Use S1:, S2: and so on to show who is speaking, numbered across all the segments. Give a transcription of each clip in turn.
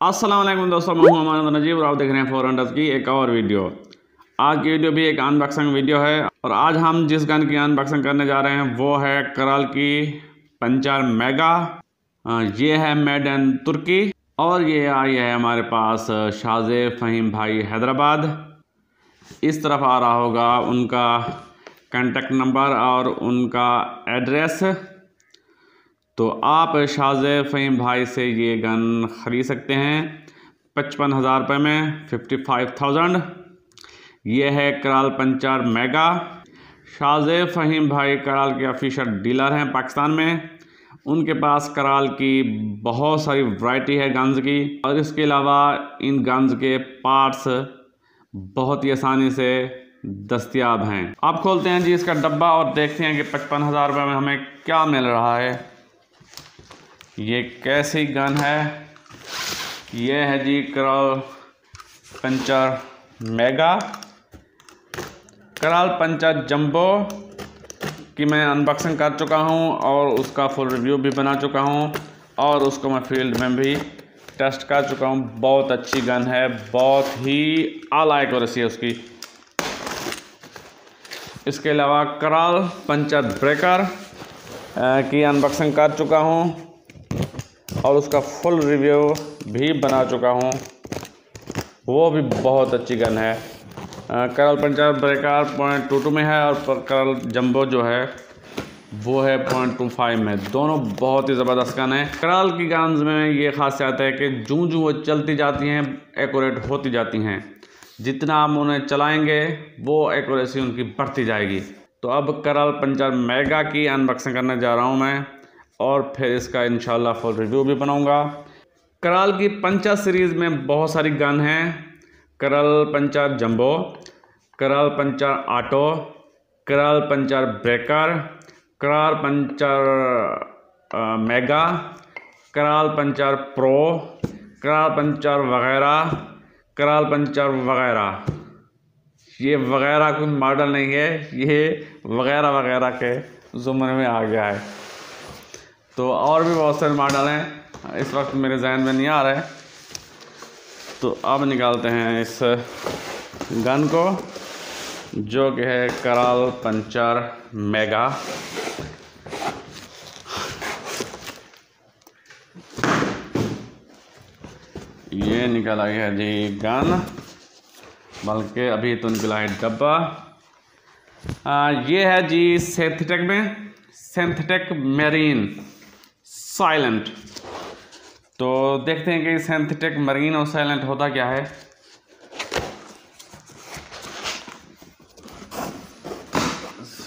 S1: अस्सलाम वालेकुम दोस्तों, मैं हूं अमानत नजीब और आप देख रहे हैं फोर हंड्रेड की एक और वीडियो। आज की वीडियो भी एक अनबॉक्सिंग वीडियो है और आज हम जिस गन की अनबॉक्सिंग करने जा रहे हैं वो है कराल की पंचर मेगा। ये है मेड इन तुर्की और ये आई है हमारे पास शाहज़ेब फ़हीम भाई हैदराबाद। इस तरफ आ रहा होगा उनका कॉन्टेक्ट नंबर और उनका एड्रेस। तो आप शाहज़ेब फ़हीम भाई से ये गन ख़रीद सकते हैं 55,000 रुपये में, 55,000। ये है कराल पंचर मेगा। शाहज़ेब फ़हीम भाई कराल के ऑफिशियल डीलर हैं पाकिस्तान में। उनके पास कराल की बहुत सारी वैरायटी है गन्स की और इसके अलावा इन गन्स के पार्ट्स बहुत ही आसानी से दस्तयाब हैं। आप खोलते हैं जी इसका डब्बा और देखते हैं कि 55,000 रुपये में हमें क्या मिल रहा है। ये कैसी गन है? ये है जी कराल पंचर मेगा। कराल पंचर जंबो की मैं अनबॉक्सिंग कर चुका हूँ और उसका फुल रिव्यू भी बना चुका हूँ और उसको मैं फील्ड में भी टेस्ट कर चुका हूँ। बहुत अच्छी गन है, बहुत ही आला एक्यूरेसी है उसकी। इसके अलावा कराल पंचर ब्रेकर की अनबॉक्सिंग कर चुका हूँ और उसका फुल रिव्यू भी बना चुका हूँ, वो भी बहुत अच्छी गन है। कराल पंचर ब्रेकर 0.22 में है और कराल जंबो जो है वो है 0.25 में। दोनों बहुत ही ज़बरदस्त गन है। कराल की गन्स में ये खासियत है कि जूं जूं वो चलती जाती हैं एक्यूरेट होती जाती हैं। जितना आप उन्हें चलाएंगे वो एक्यूरेसी उनकी बढ़ती जाएगी। तो अब कराल पंचर मेगा की अनबॉक्सिंग करने जा रहा हूँ मैं और फिर इसका इंशाल्लाह फुल रिव्यू भी बनाऊंगा। कराल की पंचर सीरीज़ में बहुत सारी गन हैं। कराल पंचर जंबो, कराल पंचर ऑटो, कराल पंचर ब्रेकर, कराल पंचर मेगा, कराल पंचर प्रो, कराल पंचर वगैरह, कराल पंचर वगैरह। ये वगैरह कोई मॉडल नहीं है, ये वगैरह वगैरह के ज़ुमरे में आ गया है। तो और भी बहुत सारे मॉडल हैं, इस वक्त मेरे जहन में नहीं आ रहे। तो अब निकालते हैं इस गन को जो कि है कराल पंचर मेगा। ये निकला है जी गन, बल्कि अभी तो निकला है डब्बा। ये है जी सिंथेटिक में, सिंथेटिक मेरीन साइलेंट। तो देखते हैं कि सिंथेटिक मरीन और साइलेंट होता क्या है।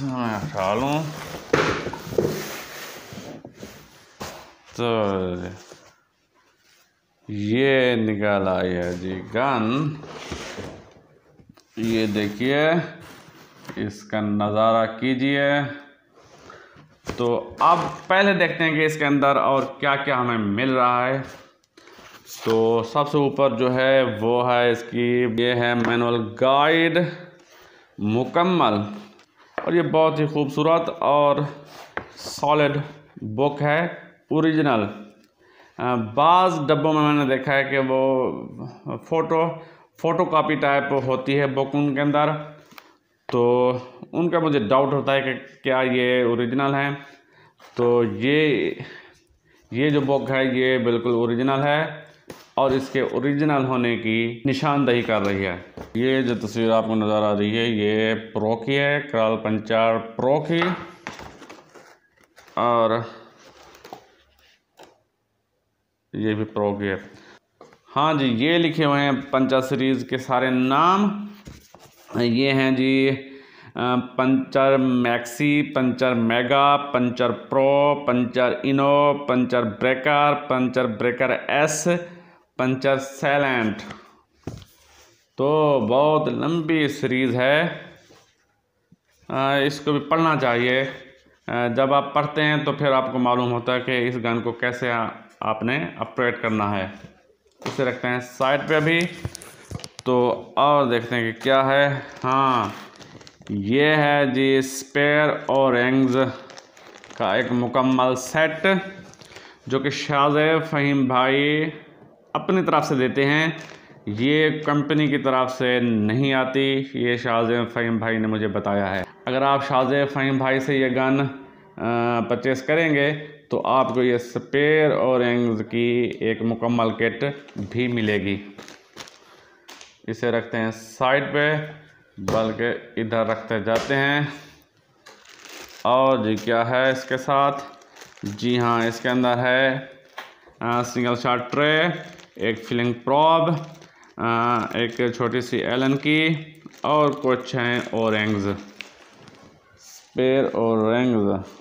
S1: हटा लूं तो ये निकाल आई है जी गन। ये देखिए, इसका नज़ारा कीजिए। तो अब पहले देखते हैं कि इसके अंदर और क्या क्या हमें मिल रहा है। तो सबसे ऊपर जो है वो है इसकी, ये है मैनुअल गाइड मुकम्मल और ये बहुत ही खूबसूरत और सॉलिड बुक है, ओरिजिनल। बाज़ डब्बों में मैंने देखा है कि वो फ़ोटो कापी टाइप होती है बुक उनके अंदर, तो उनका मुझे डाउट होता है कि क्या ये ओरिजिनल है। तो ये जो बुक है ये बिल्कुल ओरिजिनल है और इसके ओरिजिनल होने की निशानदही कर रही है। ये जो तस्वीर आपको नज़र आ रही है ये प्रो की है, कराल पंचर प्रो की। और ये भी प्रो की है। हाँ जी, ये लिखे हुए हैं पंचर सीरीज़ के सारे नाम। ये हैं जी Puncher Maxi, Puncher Mega, Puncher Pro, Puncher Inno, Puncher Breaker S, Puncher Silent. तो बहुत लंबी सीरीज़ है, इसको भी पढ़ना चाहिए। जब आप पढ़ते हैं तो फिर आपको मालूम होता है कि इस गन को कैसे आपने ऑपरेट करना है। इसे रखते हैं साइड पे अभी। तो और देखते हैं कि क्या है। हाँ, ये है जी स्पेयर और रिंग्स का एक मुकम्मल सेट जो कि शाहज़ेब फ़हीम भाई अपनी तरफ से देते हैं, ये कंपनी की तरफ से नहीं आती। ये शाहज़ेब फ़हीम भाई ने मुझे बताया है। अगर आप शाहज़ेब फ़हीम भाई से ये गन परचेस करेंगे तो आपको ये स्पेयर और एंग्स की एक मुकम्मल किट भी मिलेगी। इसे रखते हैं साइड पे, बल्कि इधर रखते जाते हैं। और जी क्या है इसके साथ? जी हाँ, इसके अंदर है सिंगल शॉट ट्रे, एक फिलिंग प्रॉब, एक छोटी सी एलन की और कुछ हैं और रिंग्स, स्पेयर और रिंग्स।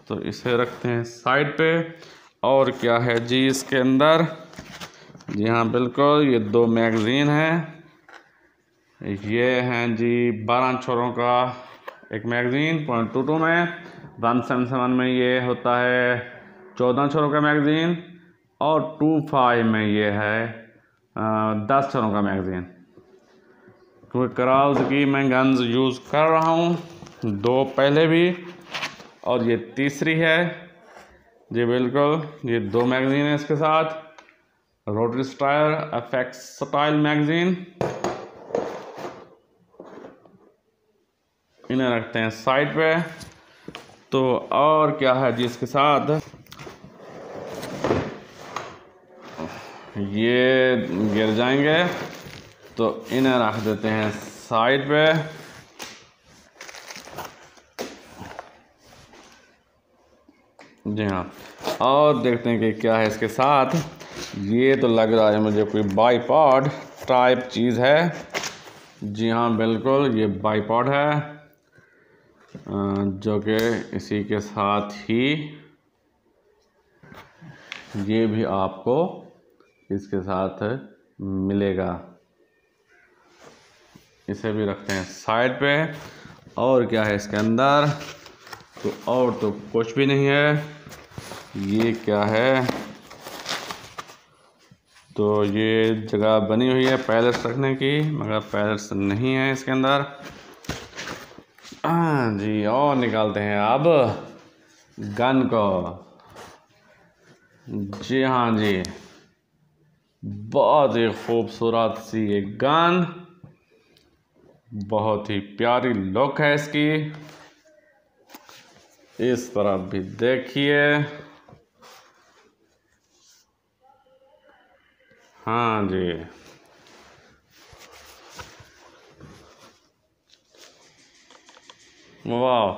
S1: तो इसे रखते हैं साइड पे। और क्या है जी इसके अंदर? जी हाँ बिल्कुल, ये 2 मैगज़ीन हैं। ये हैं जी 12 छोरों का एक मैगज़ीन .22 में, 177 में ये होता है 14 छोरों का मैगज़ीन, और 25 में ये है 10 छोरों का मैगज़ीन। क्योंकि कराल्स की मैं गन्स यूज़ कर रहा हूँ, 2 पहले भी और ये तीसरी है जी बिल्कुल। ये 2 मैगज़ीन है इसके साथ, rotary style FX style magazine. इन्हें रखते हैं साइड पे। तो और क्या है जी इसके साथ? ये गिर जाएंगे तो इन्हें रख देते हैं साइड पे। जी हाँ, और देखते हैं कि क्या है इसके साथ। ये तो लग रहा है मुझे कोई बाईपॉड टाइप चीज़ है। जी हाँ बिल्कुल, ये बाईपॉड है, जो कि इसी के साथ ही ये भी आपको इसके साथ मिलेगा। इसे भी रखते हैं साइड पे। और क्या है इसके अंदर? तो और तो कुछ भी नहीं है। ये क्या है? तो ये जगह बनी हुई है पैलेट्स रखने की, मगर पैलेट्स नहीं है इसके अंदर। हाँ जी, और निकालते हैं अब गन को। जी हाँ जी, बहुत ही खूबसूरत सी एक गन, बहुत ही प्यारी लुक है इसकी। इस तरफ भी देखिए। हाँ जी, वाह,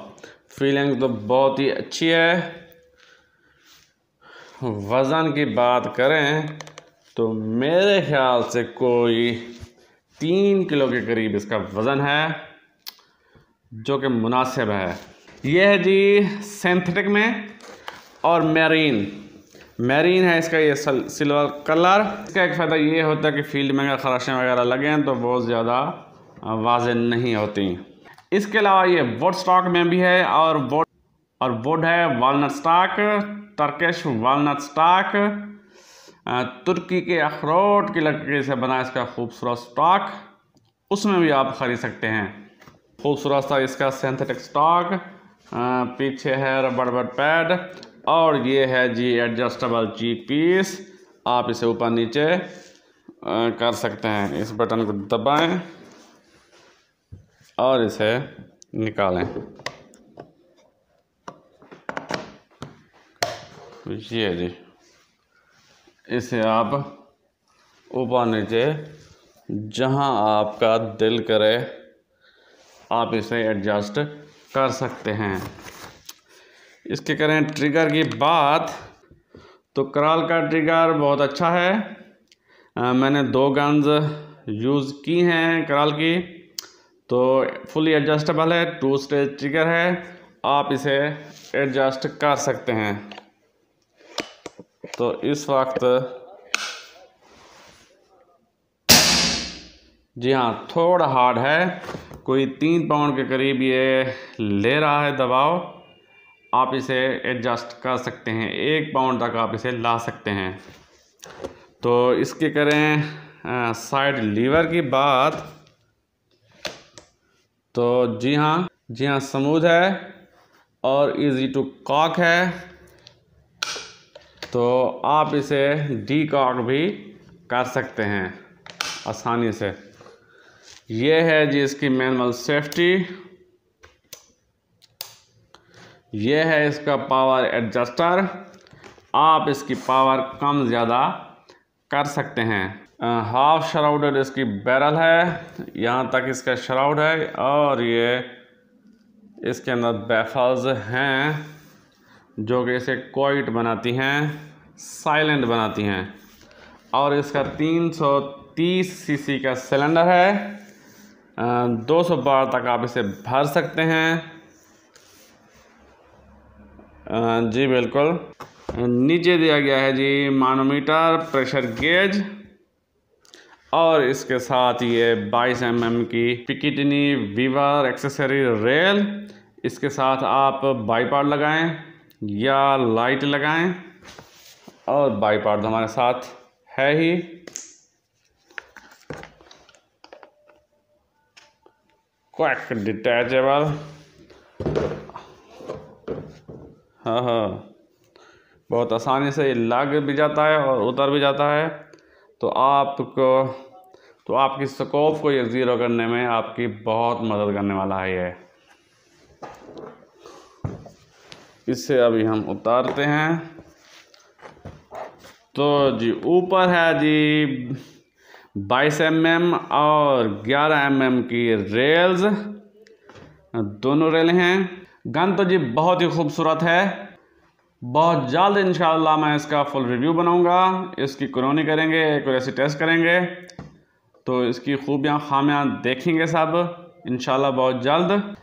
S1: फीलिंग तो बहुत ही अच्छी है। वज़न की बात करें तो मेरे ख्याल से कोई 3 किलो के करीब इसका वज़न है, जो कि मुनासिब है। यह है जी सिंथेटिक में और मैरीन है इसका ये सिल्वर कलर। इसका एक फ़ायदा ये होता है कि फील्ड में अगर खराशें वगैरह लगें तो बहुत ज़्यादा वाज़ेह नहीं होती। इसके अलावा ये वुड स्टॉक में भी है, और वुड है walnut stock, Turkish walnut stock, तुर्की के अखरोट की लकड़ी से बना इसका खूबसूरत स्टॉक, उसमें भी आप ख़रीद सकते हैं। खूबसूरत सा इसका सिंथेटिक स्टॉक, पीछे है रबर पैड, और ये है जी एडजस्टेबल चीक पीस। आप इसे ऊपर नीचे कर सकते हैं। इस बटन को दबाएं और इसे निकालें। ये जी, इसे आप ऊपर नीचे जहां आपका दिल करे आप इसे एडजस्ट कर सकते हैं। इसके करें ट्रिगर की बात तो कराल का ट्रिगर बहुत अच्छा है। मैंने 2 गन्स यूज़ की हैं कराल की, तो फुली एडजस्टेबल है, 2 स्टेज ट्रिगर है, आप इसे एडजस्ट कर सकते हैं। तो इस वक्त जी हाँ थोड़ा हार्ड है, कोई 3 पाउंड के करीब ये ले रहा है दबाव। आप इसे एडजस्ट कर सकते हैं, 1 पाउंड तक आप इसे ला सकते हैं। तो इसके करें साइड लीवर की बात तो जी हाँ स्मूथ है और इजी टू कॉक है। तो आप इसे डीकॉक भी कर सकते हैं आसानी से। ये है जी इसकी मैनुअल सेफ्टी। ये है इसका पावर एडजस्टर। आप इसकी पावर कम ज़्यादा कर सकते हैं। हाफ शराउडेड इसकी बैरल है, यहाँ तक इसका शराउड है, और ये इसके अंदर बैफल्स हैं जो कि इसे क्वाइट बनाती हैं, साइलेंट बनाती हैं। और इसका 330 सीसी का सिलेंडर है। 200 बार तक आप इसे भर सकते हैं। जी बिल्कुल। नीचे दिया गया है जी मानोमीटर, प्रेशर गेज, और इसके साथ ये 22 mm की पिकेटिनी वीवर एक्सेसरी रेल। इसके साथ आप बाईपार्ट लगाएं या लाइट लगाएं, और बाईपार्ट हमारे साथ है ही। Quick detachable. हाँ, बहुत आसानी से लग भी जाता है और उतर भी जाता है। तो आपकी स्कोप को ये ज़ीरो करने में आपकी बहुत मदद करने वाला है ये। इसे अभी हम उतारते हैं। तो जी ऊपर है जी 22 mm और 11 mm की रेल्स, दोनों रेल हैं। गन तो जी बहुत ही खूबसूरत है। बहुत जल्द इंशाल्लाह मैं इसका फुल रिव्यू बनाऊंगा, इसकी क्रोनी करेंगे, एक्यूरेसी टेस्ट करेंगे, तो इसकी खूबियाँ खामियाँ देखेंगे सब इंशाल्लाह बहुत जल्द।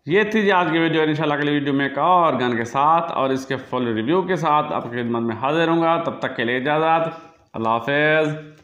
S1: ये थी जी आज की वीडियो। इंशाल्लाह अगली वीडियो में एक और गन के साथ और इसके फुल रिव्यू के साथ आपकी खिदमत में हाजिर होऊंगा। तब तक के लिए इजाज़त। अल्लाह हाफ़िज़।